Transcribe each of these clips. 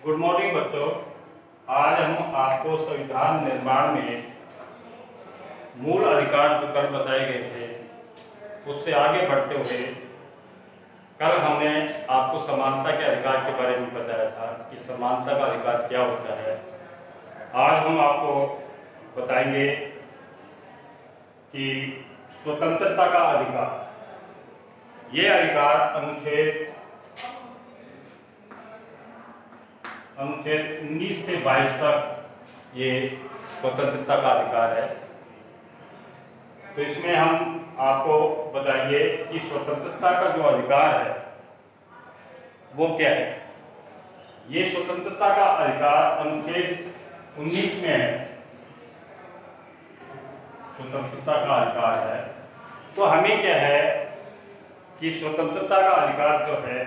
Good morning बच्चों। आज हम आपको संविधान निर्माण में मूल अधिकार जो कल बताए गए थे उससे आगे बढ़ते हुए कल हमने आपको समानता के अधिकार के बारे में बताया था कि समानता का अधिकार क्या होता है। आज हम आपको बताएंगे कि स्वतंत्रता का अधिकार, ये अधिकार अनुच्छेद 19 से 22 तक ये स्वतंत्रता का अधिकार है। तो इसमें हम आपको बताएंगे कि स्वतंत्रता का जो अधिकार है वो क्या है। ये स्वतंत्रता का अधिकार अनुच्छेद 19 में है, स्वतंत्रता का अधिकार है। तो हमें क्या है कि स्वतंत्रता का अधिकार जो है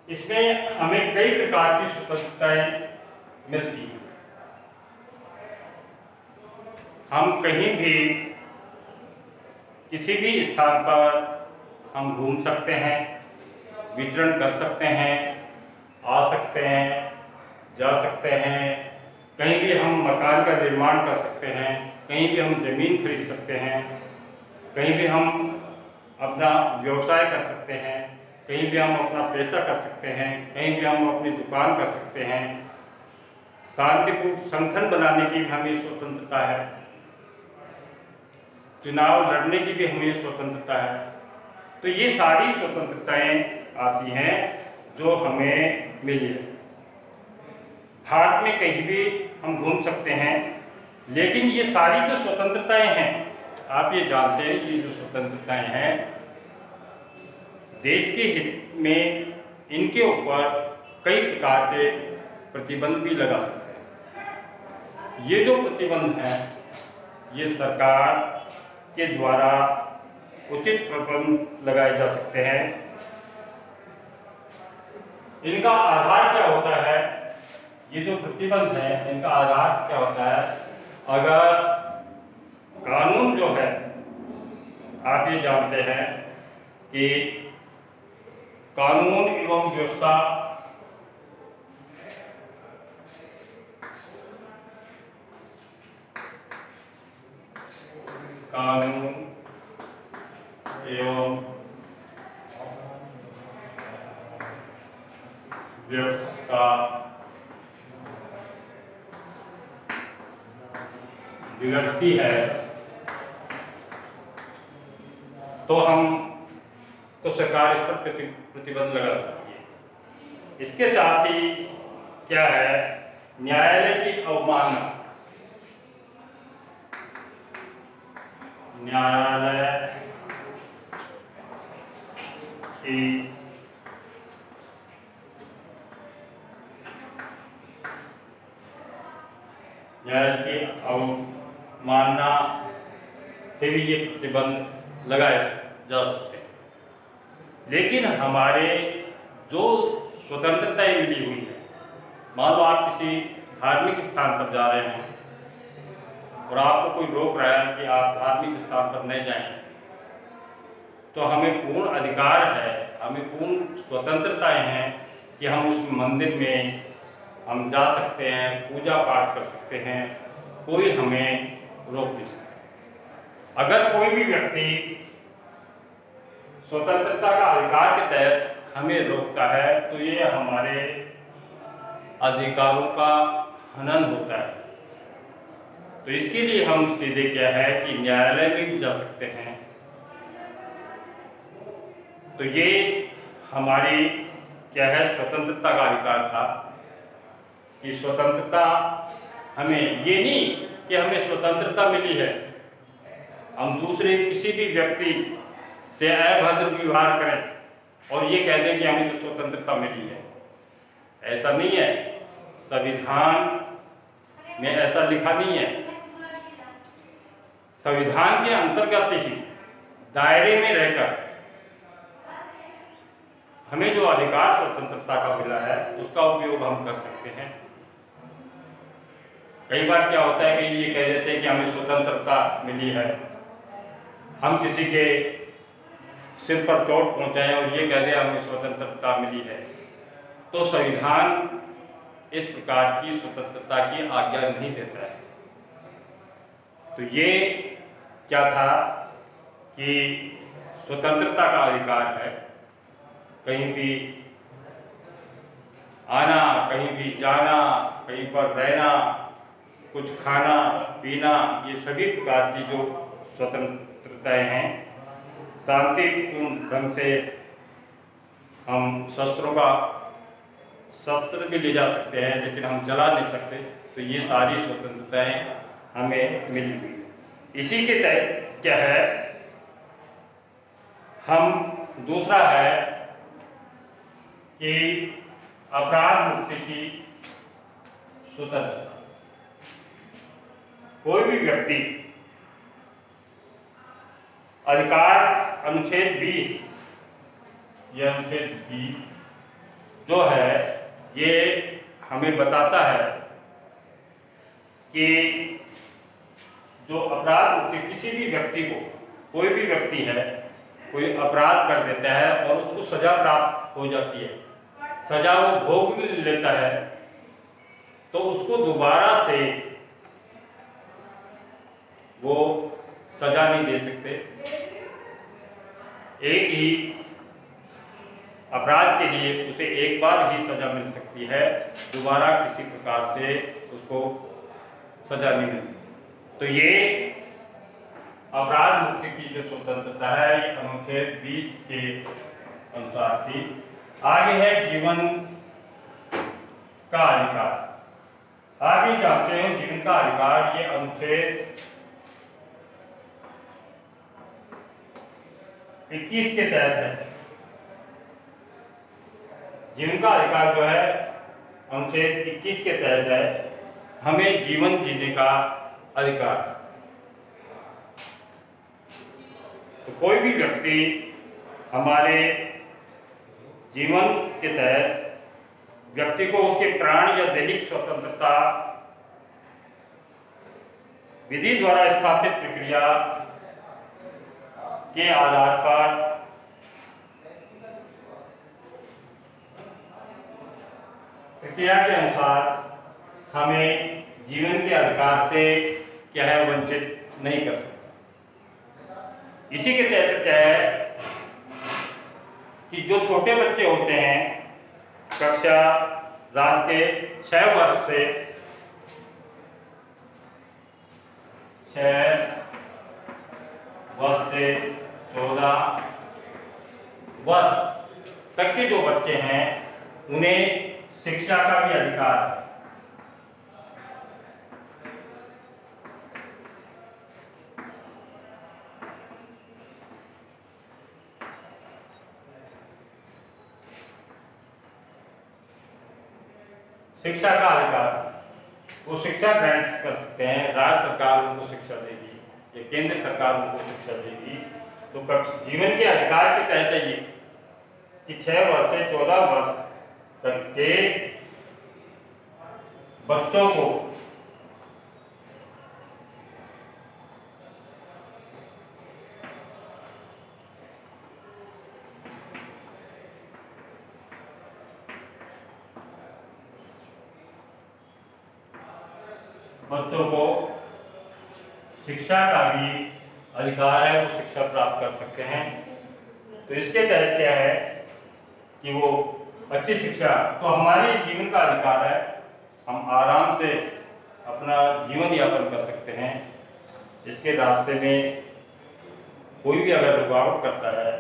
इसमें हमें कई प्रकार की स्वतंत्रताएं मिलती हैं। हम कहीं भी किसी भी स्थान पर हम घूम सकते हैं, विचरण कर सकते हैं, आ सकते हैं, जा सकते हैं, कहीं भी हम मकान का निर्माण कर सकते हैं, कहीं भी हम जमीन खरीद सकते हैं, कहीं भी हम अपना व्यवसाय कर सकते हैं, कहीं भी हम अपना पैसा कर सकते हैं, कहीं भी हम अपनी दुकान कर सकते हैं। शांतिपूर्ण संगठन बनाने की भी हमें स्वतंत्रता है, चुनाव लड़ने की भी हमें स्वतंत्रता है। तो ये सारी स्वतंत्रताएं आती हैं जो हमें मिली है। भारत में कहीं भी हम घूम सकते हैं, लेकिन ये सारी जो स्वतंत्रताएं हैं, आप ये जानते हैं कि जो स्वतंत्रताएं हैं देश के हित में, इनके ऊपर कई प्रकार के प्रतिबंध भी लगा सकते हैं। ये जो प्रतिबंध हैं ये सरकार के द्वारा उचित प्रतिबंध लगाए जा सकते हैं। इनका आधार क्या होता है, ये जो प्रतिबंध है इनका आधार क्या होता है। अगर कानून जो है, आप ये जानते हैं कि कानून एवं व्यवस्था कानून एवं व्यवस्था बिगड़ती है तो सरकार इस पर प्रतिबंध लगा सकती है। इसके साथ ही क्या है, न्यायालय की अवमानना, न्यायालय की अवमानना से भी ये प्रतिबंध लगाए जा सकते हैं। लेकिन हमारे जो स्वतंत्रताएं मिली हुई है, मान लो आप किसी धार्मिक स्थान पर जा रहे हैं और आपको कोई रोक रहा है कि आप धार्मिक स्थान पर नहीं जाएं, तो हमें पूर्ण अधिकार है, हमें पूर्ण स्वतंत्रताएं हैं कि हम उस मंदिर में हम जा सकते हैं, पूजा पाठ कर सकते हैं, कोई हमें रोक नहीं सकता। अगर कोई भी व्यक्ति स्वतंत्रता का अधिकार के तहत हमें रोकता है तो ये हमारे अधिकारों का हनन होता है। तो इसके लिए हम सीधे क्या है कि न्यायालय में भी जा सकते हैं। तो ये हमारी क्या है, स्वतंत्रता का अधिकार था कि स्वतंत्रता हमें, ये नहीं कि हमें स्वतंत्रता मिली है हम दूसरे किसी भी व्यक्ति से अभद्र व्यवहार करें और ये कह दें कि हमें तो स्वतंत्रता मिली है। ऐसा नहीं है, संविधान में ऐसा लिखा नहीं है। संविधान के अंतर्गत ही दायरे में रहकर हमें जो अधिकार स्वतंत्रता का मिला है उसका उपयोग हम कर सकते हैं। कई बार क्या होता है कि ये कह देते हैं कि हमें स्वतंत्रता मिली है, हम किसी के सिर पर चोट पहुंचाएं और ये कह दें हमें स्वतंत्रता मिली है, तो संविधान इस प्रकार की स्वतंत्रता की आज्ञा नहीं देता है। तो ये क्या था कि स्वतंत्रता का अधिकार है, कहीं भी आना, कहीं भी जाना, कहीं पर रहना, कुछ खाना पीना, ये सभी प्रकार की जो स्वतंत्रताएं हैं, शांतिपूर्ण ढंग से हम शस्त्र भी ले जा सकते हैं, लेकिन हम जला नहीं सकते। तो ये सारी स्वतंत्रताएं हमें मिली हुई है। इसी के तहत क्या है, हम दूसरा है कि अपराध मुक्ति की स्वतंत्रता। कोई भी व्यक्ति अधिकार अनुच्छेद 20, यह अनुच्छेद 20 जो है ये हमें बताता है कि जो अपराध मुक्ति, किसी भी व्यक्ति को, कोई भी व्यक्ति है, कोई अपराध कर देता है और उसको सजा प्राप्त हो जाती है, सजा वो भोग भी लेता है, तो उसको दोबारा से वो सजा नहीं दे सकते। एक ही अपराध के लिए उसे एक बार ही सजा मिल सकती है, दोबारा किसी प्रकार से उसको सजा नहीं मिलती। तो ये अपराध मुक्ति की जो स्वतंत्रता है ये अनुच्छेद 20 के अनुसार थी। आगे है जीवन का अधिकार। आगे जानते हैं जीवन का अधिकार, ये अनुच्छेद 21 के तहत है। जीवन का अधिकार जो है अनुच्छेद 21 के तहत है, हमें जीवन जीने का अधिकार। तो कोई भी व्यक्ति हमारे जीवन के तहत व्यक्ति को उसके प्राण या दैहिक स्वतंत्रता विधि द्वारा स्थापित प्रक्रिया के आधार पर प्रक्रिया के अनुसार हमें जीवन के अधिकार से क्या है, वंचित नहीं कर सकता। इसी के तहत क्या है कि जो छोटे बच्चे होते हैं कक्षा राज्य के 6 वर्ष से 14 वर्ष तक के जो बच्चे हैं उन्हें शिक्षा का भी अधिकार है। शिक्षा का अधिकार, वो शिक्षा ग्रहण कर सकते हैं, राज्य सरकार उनको शिक्षा देगी या केंद्र सरकार उनको शिक्षा देगी। तो जीवन के अधिकार के तहत ये कि 6 वर्ष से 14 वर्ष तक के बच्चों को शिक्षा का भी अधिकार है, वो शिक्षा प्राप्त कर सकते हैं। तो इसके तहत क्या है कि वो अच्छी शिक्षा, तो हमारे जीवन का अधिकार है, हम आराम से अपना जीवन यापन कर सकते हैं। इसके रास्ते में कोई भी अगर रुकावट करता है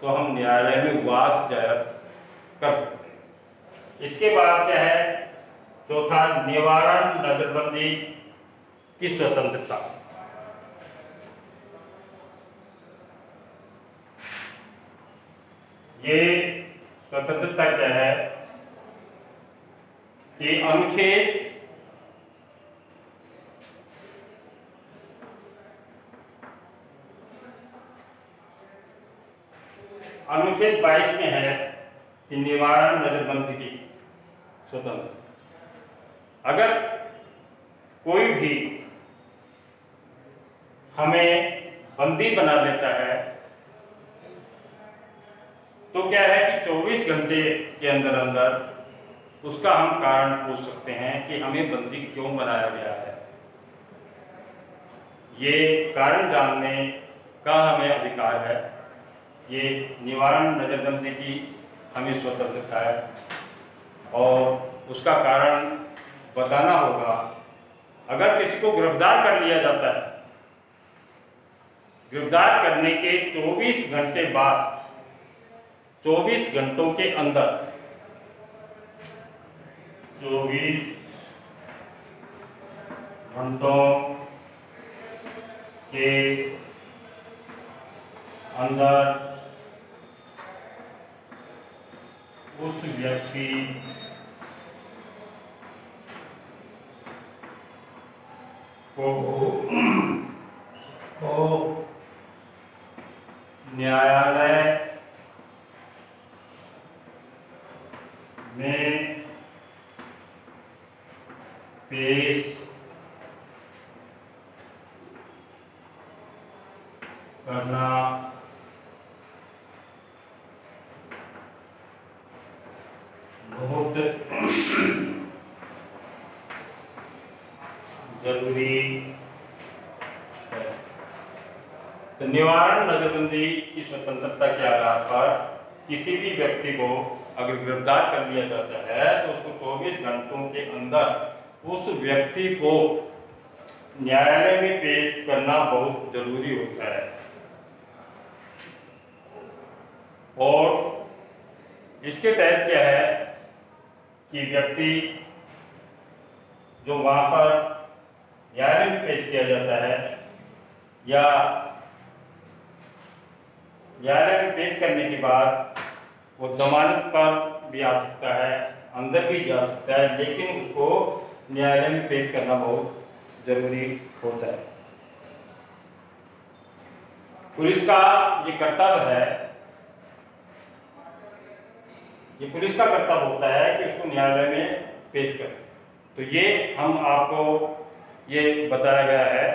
तो हम न्यायालय में वाद दायर कर सकते हैं। इसके बाद क्या है, चौथा निवारण नजरबंदी की स्वतंत्रता। ये स्वतंत्रता क्या है कि अनुच्छेद 22 में है कि निवारण नजरबंदी की स्वतंत्रता। अगर कोई भी हमें बंदी बना लेता है तो क्या है कि 24 घंटे के अंदर अंदर उसका हम कारण पूछ सकते हैं कि हमें बंदी क्यों बनाया गया है। ये कारण जानने का हमें अधिकार है। ये निवारण नजरबंदी की हमें स्वतंत्रता है और उसका कारण बताना होगा। अगर किसी को गिरफ्तार कर लिया जाता है, गिरफ्तार करने के 24 घंटे बाद, 24 घंटों के अंदर, 24 घंटों के अंदर उस व्यक्ति को न्यायालय में पेश करना बहुत जरूरी है। तो निवारण नजरबंदी की स्वतंत्रता के आधार पर किसी भी व्यक्ति को अगर गिरफ्तार कर लिया जाता है तो उसको 24 घंटों के अंदर उस व्यक्ति को न्यायालय में पेश करना बहुत जरूरी होता है। और इसके तहत क्या है कि व्यक्ति जो वहां पर न्यायालय में पेश किया जाता है या न्यायालय में पेश करने के बाद वो जमानत पर भी आ सकता है, अंदर भी जा सकता है, लेकिन उसको न्यायालय में पेश करना बहुत जरूरी होता है। पुलिस का ये कर्तव्य है, ये पुलिस का कर्तव्य होता है कि उसको न्यायालय में पेश करें। तो ये हम आपको ये बताया गया है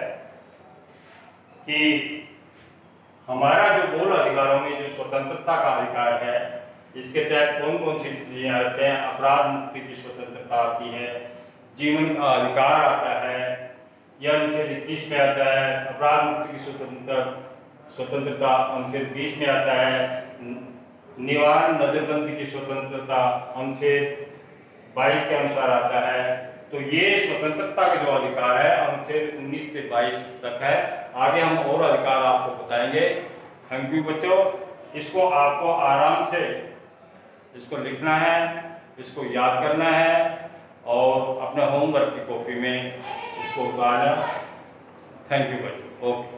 कि हमारा जो मूल अधिकारों में जो स्वतंत्रता का अधिकार है, इसके तहत कौन कौन सी चीजें आते हैं। अपराध मुक्ति की स्वतंत्रता आती है, जीवन का अधिकार आता है, यह अनुच्छेद 21 में आता है। अपराध मुक्ति की स्वतंत्रता अनुच्छेद 20 में आता है। निवारण नजरबंदी की स्वतंत्रता अनुच्छेद 22 के अनुसार आता है। तो ये स्वतंत्रता के जो अधिकार है अनुच्छेद 19 से 22 तक है। आगे हम और अधिकार आपको बताएंगे। थैंक यू बच्चों। इसको आपको आराम से इसको लिखना है, इसको याद करना है और अपने होमवर्क की कॉपी में इसको उतारना। थैंक यू बच्चों। ओके।